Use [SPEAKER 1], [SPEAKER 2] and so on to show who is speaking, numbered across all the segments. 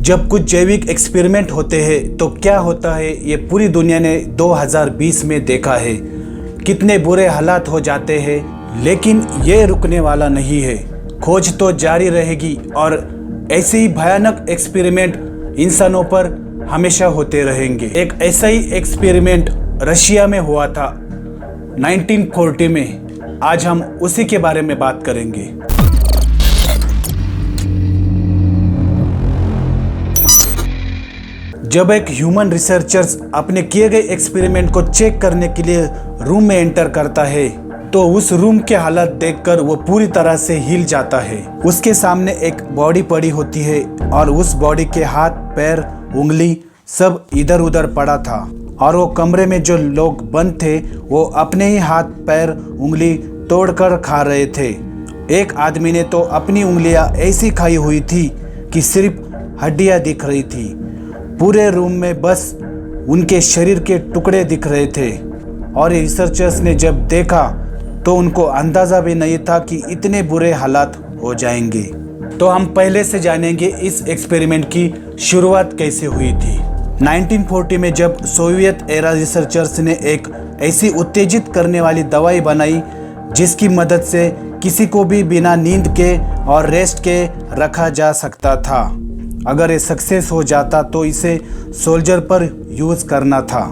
[SPEAKER 1] जब कुछ जैविक एक्सपेरिमेंट होते हैं तो क्या होता है ये पूरी दुनिया ने 2020 में देखा है। कितने बुरे हालात हो जाते हैं, लेकिन ये रुकने वाला नहीं है। खोज तो जारी रहेगी और ऐसे ही भयानक एक्सपेरिमेंट इंसानों पर हमेशा होते रहेंगे। एक ऐसा ही एक्सपेरिमेंट रशिया में हुआ था 1940 में। आज हम उसी के बारे में बात करेंगे। जब एक ह्यूमन रिसर्चर्स अपने किए गए एक्सपेरिमेंट को चेक करने के लिए रूम में एंटर करता है तो उस रूम के हालत देखकर वो पूरी तरह से हिल जाता है। उसके सामने एक बॉडी पड़ी होती है और उस बॉडी के हाथ, पैर, उंगली सब इधर उधर पड़ा था और वो कमरे में जो लोग बंद थे वो अपने ही हाथ, पैर, उंगली तोड़कर खा रहे थे। एक आदमी ने तो अपनी उंगलियां ऐसी खाई हुई थी कि सिर्फ हड्डियां दिख रही थी। पूरे रूम में बस उनके शरीर के टुकड़े दिख रहे थे और रिसर्चर्स ने जब देखा तो उनको अंदाज़ा भी नहीं था कि इतने बुरे हालात हो जाएंगे। तो हम पहले से जानेंगे इस एक्सपेरिमेंट की शुरुआत कैसे हुई थी। 1940 में जब सोवियत एरा रिसर्चर्स ने एक ऐसी उत्तेजित करने वाली दवाई बनाई जिसकी मदद से किसी को भी बिना नींद के और रेस्ट के रखा जा सकता था। अगर ये सक्सेस हो जाता तो इसे सोल्जर पर यूज़ करना था।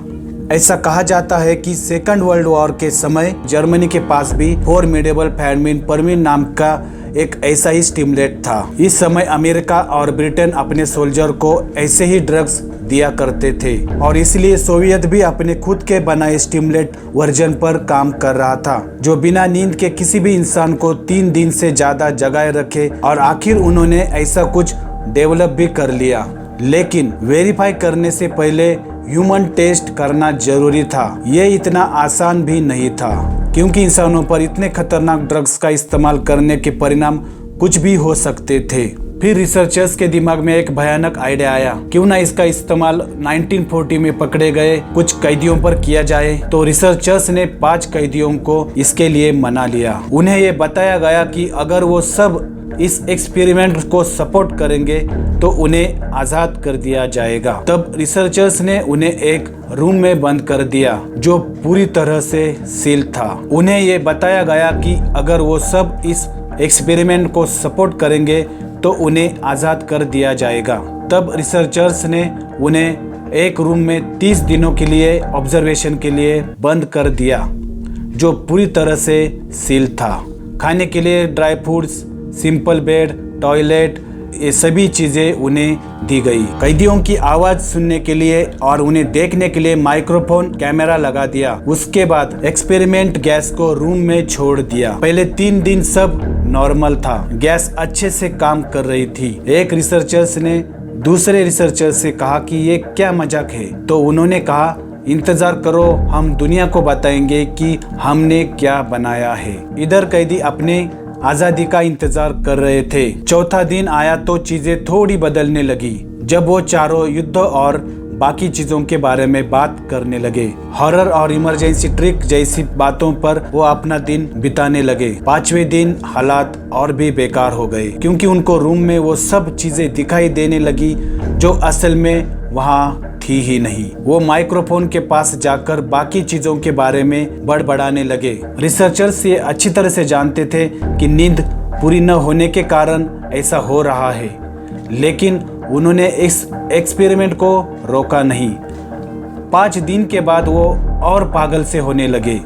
[SPEAKER 1] ऐसा कहा जाता है कि सेकंड वर्ल्ड वॉर के समय जर्मनी के पास भी फॉर्मिडेबल परमिन नाम का एक ऐसा ही स्टिमुलेंट था। इस समय अमेरिका और ब्रिटेन अपने सोल्जर को ऐसे ही ड्रग्स दिया करते थे और इसलिए सोवियत भी अपने खुद के बनाए स्टिमुलेंट वर्जन पर काम कर रहा था जो बिना नींद के किसी भी इंसान को 3 दिन से ज्यादा जगाए रखे। और आखिर उन्होंने ऐसा कुछ डेवलप भी कर लिया, लेकिन वेरीफाई करने से पहले ह्यूमन टेस्ट करना जरूरी था। ये इतना आसान भी नहीं था क्योंकि इंसानों पर इतने खतरनाक ड्रग्स का इस्तेमाल करने के परिणाम कुछ भी हो सकते थे। फिर रिसर्चर्स के दिमाग में एक भयानक आइडिया आया, क्यों ना इसका इस्तेमाल 1940 में पकड़े गए कुछ कैदियों पर किया जाए। तो रिसर्चर्स ने 5 कैदियों को इसके लिए मना लिया। उन्हें ये बताया गया कि अगर वो सब इस एक्सपेरिमेंट को सपोर्ट करेंगे तो उन्हें आज़ाद कर दिया जाएगा। तब रिसर्चर्स ने उन्हें एक रूम में बंद कर दिया जो पूरी तरह से सील था। उन्हें ये बताया गया कि अगर वो सब इस एक्सपेरिमेंट को सपोर्ट करेंगे तो उन्हें आज़ाद कर दिया जाएगा। तब रिसर्चर्स ने उन्हें एक रूम में 30 दिनों के लिए ऑब्जर्वेशन के लिए बंद कर दिया जो पूरी तरह से सील था। खाने के लिए dry fruits, simple bed, toilet, ये सभी चीज़ें उन्हें दी गई। कैदियों की आवाज़ सुनने के लिए और उन्हें देखने के लिए माइक्रोफोन कैमरा लगा दिया। उसके बाद एक्सपेरिमेंट गैस को रूम में छोड़ दिया। पहले 3 दिन सब नॉर्मल था, गैस अच्छे से काम कर रही थी। एक रिसर्चर्स ने दूसरे रिसर्चर से कहा कि ये क्या मजाक है, तो उन्होंने कहा इंतजार करो, हम दुनिया को बताएंगे कि हमने क्या बनाया है। इधर कैदी अपने आज़ादी का इंतजार कर रहे थे। चौथा दिन आया तो चीजें थोड़ी बदलने लगी जब वो चारों युद्ध और बाकी चीजों के बारे में बात करने लगे। हॉरर और इमरजेंसी ट्रिक जैसी बातों पर वो अपना दिन बिताने लगे। 5वें दिन हालात और भी बेकार हो गए क्योंकि उनको रूम में वो सब चीजें दिखाई देने लगी जो असल में वहाँ थी ही नहीं। वो माइक्रोफोन के पास जाकर बाकी चीजों के बारे में बड़बड़ाने लगे। रिसर्चर्स ये अच्छी तरह से जानते थे कि नींद पूरी न होने के कारण ऐसा हो रहा है, लेकिन उन्होंने इस एक्सपेरिमेंट को रोका नहीं। 5 दिन के बाद वो और पागल से होने लगे।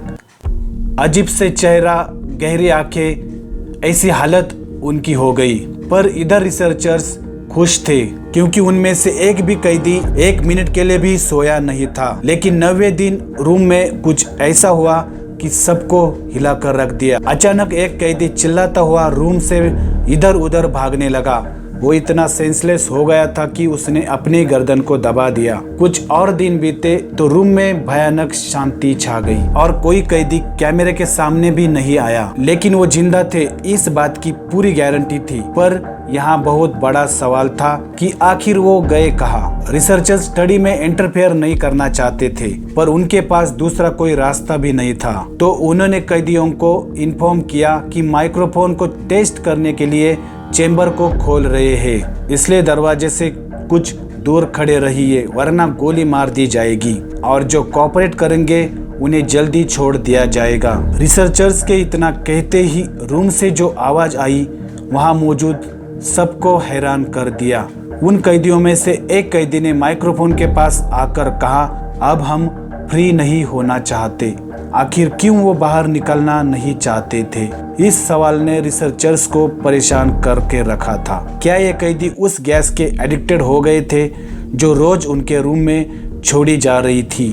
[SPEAKER 1] अजीब से चेहरा, गहरी आंखें, ऐसी हालत उनकी हो गई। पर इधर रिसर्चर्स खुश थे क्योंकि उनमें से एक भी कैदी 1 मिनट के लिए भी सोया नहीं था। लेकिन 9वें दिन रूम में कुछ ऐसा हुआ कि सबको हिलाकर रख दिया। अचानक एक कैदी चिल्लाता हुआ रूम से इधर उधर भागने लगा। वो इतना सेंसलेस हो गया था कि उसने अपनी गर्दन को दबा दिया। कुछ और दिन बीते तो रूम में भयानक शांति छा गई और कोई कैदी कैमरे के सामने भी नहीं आया। लेकिन वो जिंदा थे इस बात की पूरी गारंटी थी। पर यहाँ बहुत बड़ा सवाल था कि आखिर वो गए कहाँ। रिसर्चर्स स्टडी में इंटरफेयर नहीं करना चाहते थे पर उनके पास दूसरा कोई रास्ता भी नहीं था। तो उन्होंने कैदियों को इन्फॉर्म किया कि माइक्रोफोन को टेस्ट करने के लिए चेंबर को खोल रहे हैं, इसलिए दरवाजे से कुछ दूर खड़े रहिए वरना गोली मार दी जाएगी और जो कोऑपरेट करेंगे उन्हें जल्दी छोड़ दिया जाएगा। रिसर्चर्स के इतना कहते ही रूम से जो आवाज आई वहां मौजूद सबको हैरान कर दिया। उन कैदियों में से एक कैदी ने माइक्रोफोन के पास आकर कहा, अब हम फ्री नहीं होना चाहते। आखिर क्यों वो बाहर निकलना नहीं चाहते थे? इस सवाल ने रिसर्चर्स को परेशान करके रखा था। क्या ये कैदी उस गैस के एडिक्टेड हो गए थे जो रोज उनके रूम में छोड़ी जा रही थी?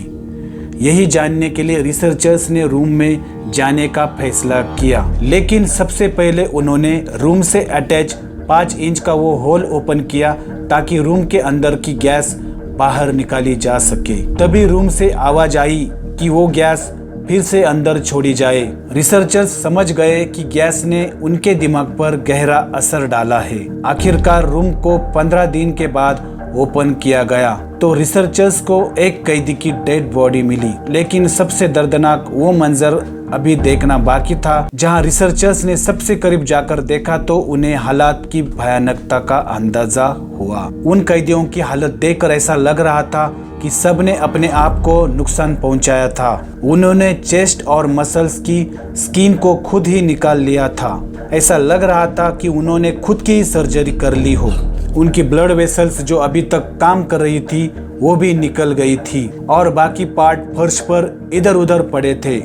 [SPEAKER 1] यही जानने के लिए रिसर्चर्स ने रूम में जाने का फैसला किया, लेकिन सबसे पहले उन्होंने रूम से अटैच 5 इंच का वो होल ओपन किया ताकि रूम के अंदर की गैस बाहर निकाली जा सके। तभी रूम से आवाज आई कि वो गैस फिर से अंदर छोड़ी जाए। रिसर्चर्स समझ गए कि गैस ने उनके दिमाग पर गहरा असर डाला है। आखिरकार रूम को 15 दिन के बाद ओपन किया गया तो रिसर्चर्स को एक कैदी की डेड बॉडी मिली, लेकिन सबसे दर्दनाक वो मंजर अभी देखना बाकी था। जहां रिसर्चर्स ने सबसे करीब जाकर देखा तो उन्हें हालात की भयानकता का अंदाजा हुआ। उन कैदियों की हालत देखकर ऐसा लग रहा था कि सबने अपने आप को नुकसान पहुंचाया था। उन्होंने चेस्ट और मसल्स की स्किन को खुद ही निकाल लिया था। ऐसा लग रहा था कि उन्होंने खुद की सर्जरी कर ली हो। उनकी ब्लड वेसल्स जो अभी तक काम कर रही थी वो भी निकल गई थी और बाकी पार्ट फर्श पर इधर उधर पड़े थे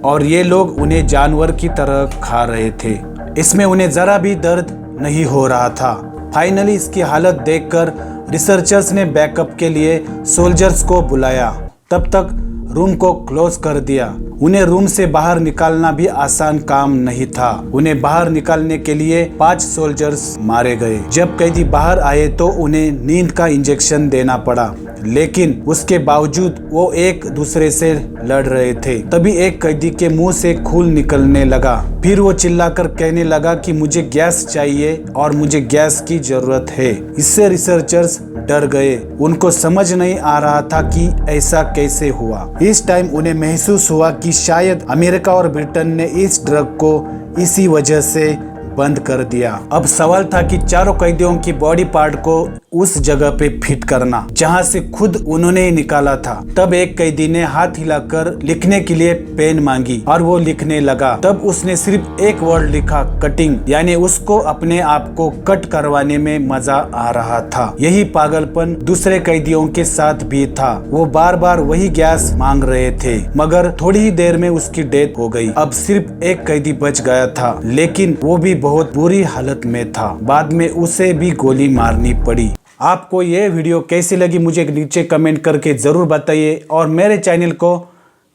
[SPEAKER 1] और ये लोग उन्हें जानवर की तरह खा रहे थे। इसमें उन्हें जरा भी दर्द नहीं हो रहा था। फाइनली इसकी हालत देखकर रिसर्चर्स ने बैकअप के लिए सोल्जर्स को बुलाया। तब तक रूम को क्लोज कर दिया। उन्हें रूम से बाहर निकालना भी आसान काम नहीं था। उन्हें बाहर निकालने के लिए 5 सोल्जर्स मारे गए। जब कैदी बाहर आए तो उन्हें नींद का इंजेक्शन देना पड़ा, लेकिन उसके बावजूद वो एक दूसरे से लड़ रहे थे। तभी एक कैदी के मुंह से खून निकलने लगा। फिर वो चिल्लाकर कहने लगा कि मुझे गैस चाहिए और मुझे गैस की जरूरत है। इससे रिसर्चर्स डर गए। उनको समझ नहीं आ रहा था कि ऐसा कैसे हुआ। इस टाइम उन्हें महसूस हुआ कि शायद अमेरिका और ब्रिटेन ने इस ड्रग को इसी वजह से बंद कर दिया। अब सवाल था कि चारों कैदियों की बॉडी पार्ट को उस जगह पे फिट करना जहां से खुद उन्होंने निकाला था। तब एक कैदी ने हाथ हिलाकर लिखने के लिए पेन मांगी और वो लिखने लगा। तब उसने सिर्फ एक वर्ड लिखा, कटिंग, यानी उसको अपने आप को कट करवाने में मजा आ रहा था। यही पागलपन दूसरे कैदियों के साथ भी था। वो बार बार वही गैस मांग रहे थे, मगर थोड़ी ही देर में उसकी डेथ हो गई। अब सिर्फ एक कैदी बच गया था, लेकिन वो भी बहुत बुरी हालत में था। बाद में उसे भी गोली मारनी पड़ी। आपको ये वीडियो कैसी लगी मुझे नीचे कमेंट करके ज़रूर बताइए और मेरे चैनल को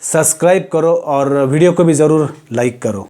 [SPEAKER 1] सब्सक्राइब करो और वीडियो को भी ज़रूर लाइक करो।